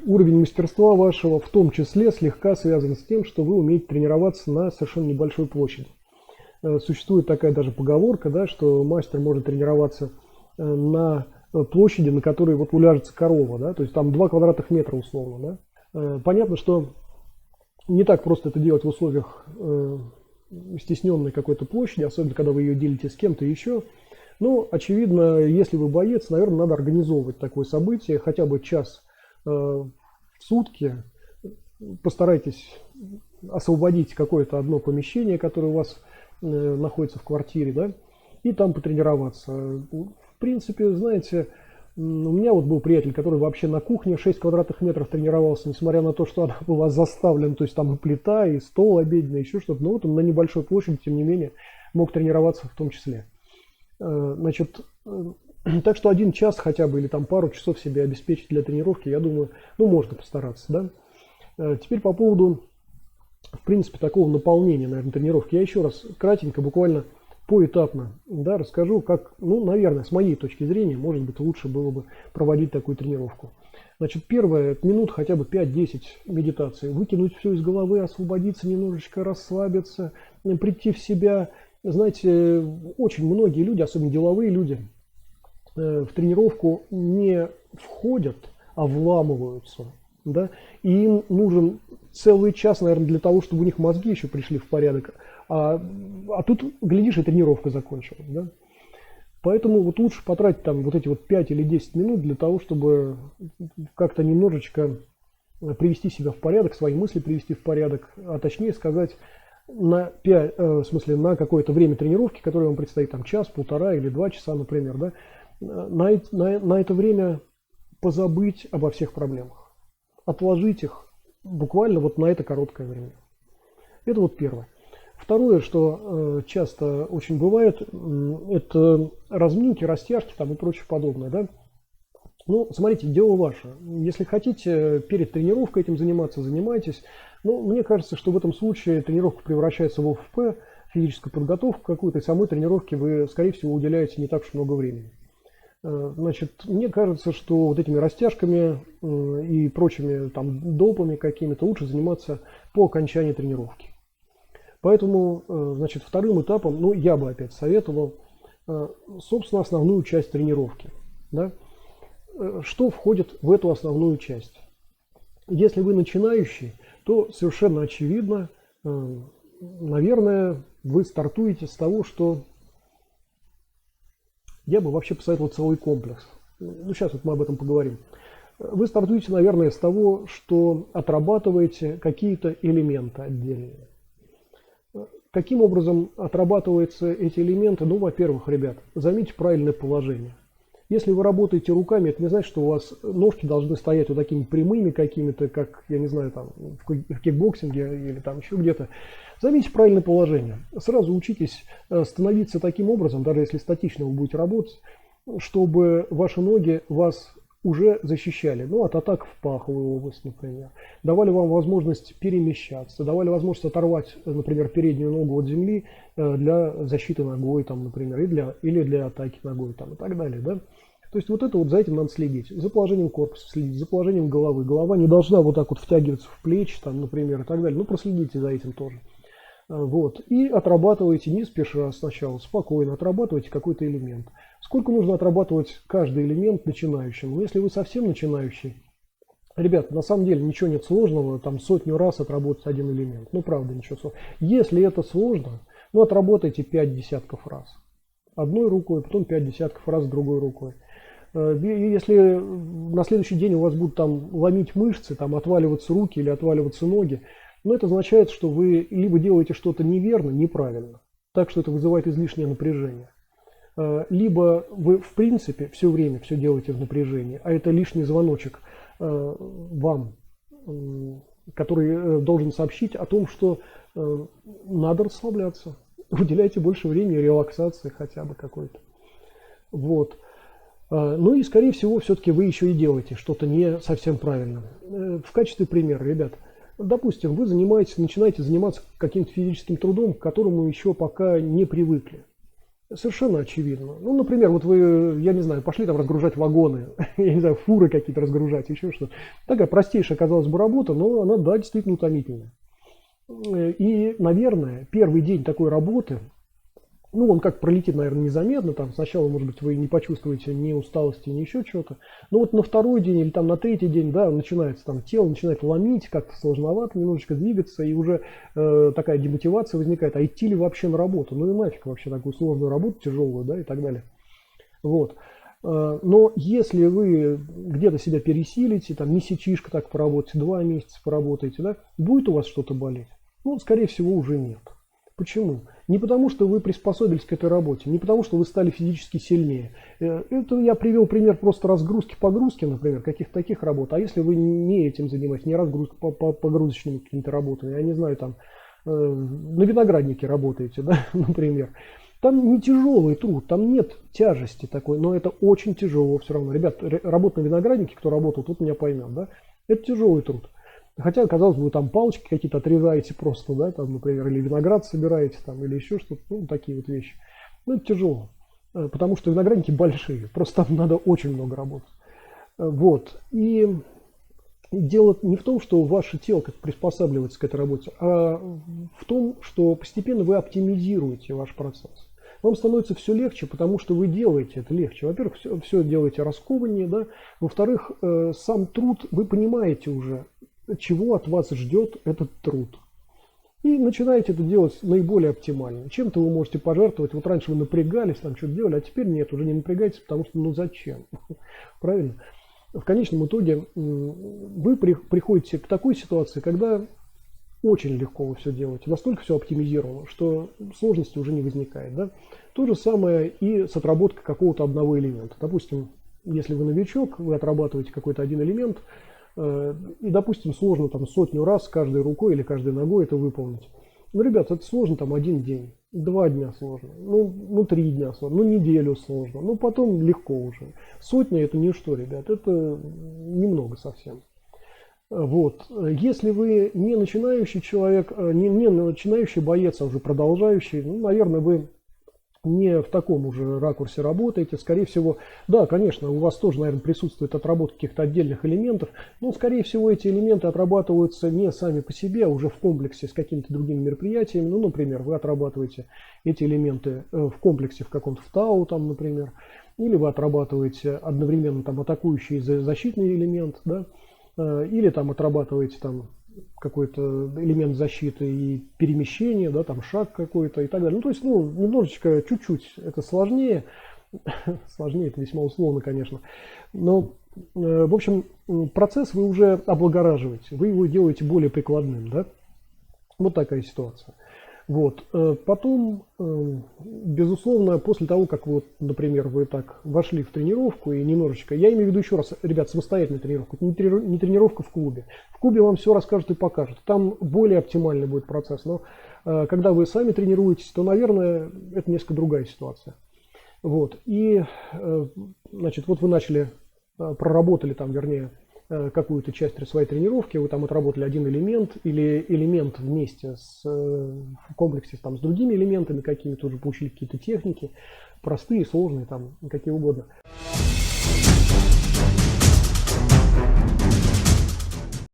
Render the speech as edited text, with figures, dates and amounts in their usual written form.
уровень мастерства вашего в том числе слегка связан с тем, что вы умеете тренироваться на совершенно небольшой площади. Существует такая даже поговорка, да, что мастер может тренироваться на площади, на которой вот уляжется корова, да, то есть там 2 квадратных метра условно. Да. Понятно, что не так просто это делать в условиях стесненной какой-то площади, особенно когда вы ее делите с кем-то еще. Но, очевидно, если вы боец, наверное, надо организовывать такое событие, хотя бы час в сутки. Постарайтесь освободить какое-то одно помещение, которое у вас находится в квартире, да, и там потренироваться. В принципе, знаете, у меня вот был приятель, который вообще на кухне 6 квадратных метров тренировался, несмотря на то, что она была заставлена, то есть там и плита, и стол обеденный, еще что-то, но вот он на небольшой площади, тем не менее, мог тренироваться в том числе. Значит, так что 1 час хотя бы или там пару часов себе обеспечить для тренировки, я думаю, ну, можно постараться, да. Теперь по поводу, в принципе, такого наполнения, наверное, тренировки. Я еще раз кратенько, буквально поэтапно, да, расскажу, как, ну, наверное, с моей точки зрения, может быть, лучше было бы проводить такую тренировку. Значит, первое, минут хотя бы 5-10 медитации. Выкинуть все из головы, освободиться немножечко, расслабиться, прийти в себя. Знаете, очень многие люди, особенно деловые люди, в тренировку не входят, а вламываются. Да? И им нужен целый час, наверное, для того, чтобы у них мозги еще пришли в порядок. А тут, глядишь, и тренировка закончилась. Да? Поэтому вот лучше потратить там вот эти вот 5 или 10 минут для того, чтобы как-то немножечко привести себя в порядок, свои мысли привести в порядок, а точнее сказать, на какое-то время тренировки, которое вам предстоит, там час, 1,5 или 2 часа, например, да, на это время позабыть обо всех проблемах, отложить их буквально вот на это короткое время. Это вот первое. Второе, что часто очень бывает, это разминки, растяжки там и прочее подобное. Да? Ну, смотрите, дело ваше. Если хотите перед тренировкой этим заниматься, занимайтесь. Но мне кажется, что в этом случае тренировка превращается в ОФП, физическую подготовку какую-то, и самой тренировке вы, скорее всего, уделяете не так уж много времени. Значит, мне кажется, что вот этими растяжками и прочими там допами какими-то лучше заниматься по окончании тренировки. Поэтому, значит, вторым этапом, ну, я бы опять советовал, собственно, основную часть тренировки. Да? Что входит в эту основную часть? Если вы начинающий, то совершенно очевидно, наверное, вы стартуете с того, что я бы вообще посоветовал целый комплекс. Ну, сейчас вот мы об этом поговорим. Вы стартуете, наверное, с того, что отрабатываете какие-то элементы отдельные. Каким образом отрабатываются эти элементы? Ну, во-первых, ребят, займите правильное положение. Если вы работаете руками, это не значит, что у вас ножки должны стоять вот такими прямыми какими-то, как, я не знаю, там в кикбоксинге или там еще где-то. Займите правильное положение. Сразу учитесь становиться таким образом, даже если статично вы будете работать, чтобы ваши ноги вас уже защищали, ну, от атак в паховую область, например. Давали вам возможность перемещаться, давали возможность оторвать, например, переднюю ногу от земли для защиты ногой, там, например, или для атаки ногой, там, и так далее, да. То есть вот это вот, за этим надо следить. За положением корпуса следить, за положением головы. Голова не должна вот так вот втягиваться в плечи, там, например, и так далее. Ну, проследите за этим тоже. Вот. И отрабатывайте не спеша сначала, спокойно отрабатывайте какой-то элемент. Сколько нужно отрабатывать каждый элемент начинающим? Ну, если вы совсем начинающий, ребят, на самом деле ничего нет сложного, там 100 раз отработать один элемент. Ну, правда, ничего сложного. Если это сложно, ну, отработайте 5 десятков раз. Одной рукой, потом 5 десятков раз другой рукой. Если на следующий день у вас будут там ломить мышцы, там отваливаться руки или отваливаться ноги, но это означает, что вы либо делаете что-то неверно, неправильно, так что это вызывает излишнее напряжение, либо вы в принципе все время все делаете в напряжении, а это лишний звоночек вам, который должен сообщить о том, что надо расслабляться, уделяйте больше времени релаксации хотя бы какой-то. Вот. Ну и скорее всего все-таки вы еще и делаете что-то не совсем правильно. В качестве примера, ребят, допустим, вы начинаете заниматься каким-то физическим трудом, к которому еще пока не привыкли. Совершенно очевидно. Ну, например, вот вы, я не знаю, пошли там разгружать вагоны, я не знаю, фуры какие-то разгружать, еще что-то. Такая простейшая, казалось бы, работа, но она, да, действительно утомительная. И, наверное, первый день такой работы, ну, он как пролетит, наверное, незаметно, там сначала, может быть, вы не почувствуете ни усталости, ни еще чего-то, но вот на второй день или там на третий день, да, начинается там тело, начинает ломить, как-то сложновато немножечко двигаться, и уже такая демотивация возникает, а идти ли вообще на работу, ну и нафиг вообще такую сложную работу, тяжелую, да, и так далее. Вот. Но если вы где-то себя пересилите, там месячишко так поработаете, 2 месяца поработаете, да, будет у вас что-то болеть? Ну, скорее всего, уже нет. Почему? Не потому, что вы приспособились к этой работе, не потому, что вы стали физически сильнее. Это я привел пример просто разгрузки-погрузки, например, каких-то таких работ. А если вы не этим занимаетесь, не погрузочными какими-то работами, я не знаю, там на винограднике работаете, да, например, там не тяжелый труд, там нет тяжести такой, но это очень тяжело все равно. Ребят, работа на винограднике, кто работал, тут меня поймет, да, это тяжелый труд. Хотя, казалось бы, вы там палочки какие-то отрезаете просто, да, там, например, или виноград собираете, там, или еще что-то, ну, такие вот вещи. Ну, это тяжело, потому что виноградники большие, просто там надо очень много работать. Вот, и дело не в том, что ваше тело как приспосабливается к этой работе, а в том, что постепенно вы оптимизируете ваш процесс. Вам становится все легче, потому что вы делаете это легче. Во-первых, все делаете раскованнее, да. Во-вторых, сам труд, вы понимаете уже, чего от вас ждет этот труд. И начинаете это делать наиболее оптимально. Чем-то вы можете пожертвовать. Вот раньше вы напрягались, там что-то делали, а теперь нет, уже не напрягайтесь, потому что ну зачем? Правильно? В конечном итоге вы приходите к такой ситуации, когда очень легко вы все делаете, настолько все оптимизировано, что сложности уже не возникает. Да? То же самое и с отработкой какого-то одного элемента. Допустим, если вы новичок, вы отрабатываете какой-то один элемент, и, допустим, сложно там 100 раз каждой рукой или каждой ногой это выполнить. Ну, ребят, это сложно там 1 день, 2 дня сложно, ну 3 дня сложно, ну неделю сложно, ну потом легко уже. 100 это ничто, ребят, это немного совсем. Вот. Если вы не начинающий человек, не начинающий боец, а уже продолжающий, ну, наверное, вы не в таком уже ракурсе работаете, скорее всего, да, конечно, у вас тоже, наверное, присутствует отработка каких-то отдельных элементов, но, скорее всего, эти элементы отрабатываются не сами по себе, а уже в комплексе с какими-то другими мероприятиями. Ну, например, вы отрабатываете эти элементы в комплексе в каком-то ТАУ, там, например, или вы отрабатываете одновременно там атакующий и защитный элемент, да, или там отрабатываете там какой-то элемент защиты и перемещения, да, там шаг какой-то и так далее. Ну, то есть, ну, немножечко, чуть-чуть это сложнее. Сложнее, это весьма условно, конечно. Но, в общем, процесс вы уже облагораживаете, вы его делаете более прикладным, да. Вот такая ситуация. Вот. Потом, безусловно, после того, как вы, например, вы так вошли в тренировку и немножечко, я имею в виду еще раз, ребят, самостоятельную тренировку, не тренировка в клубе. В клубе вам все расскажут и покажут. Там более оптимальный будет процесс. Но когда вы сами тренируетесь, то, наверное, это несколько другая ситуация. Вот. И, значит, вот вы начали, проработали там, вернее, какую-то часть своей тренировки, вы там отработали один элемент или элемент вместе в комплексе там, с другими элементами какими-то, уже получили какие-то техники, простые, сложные, там, какие угодно.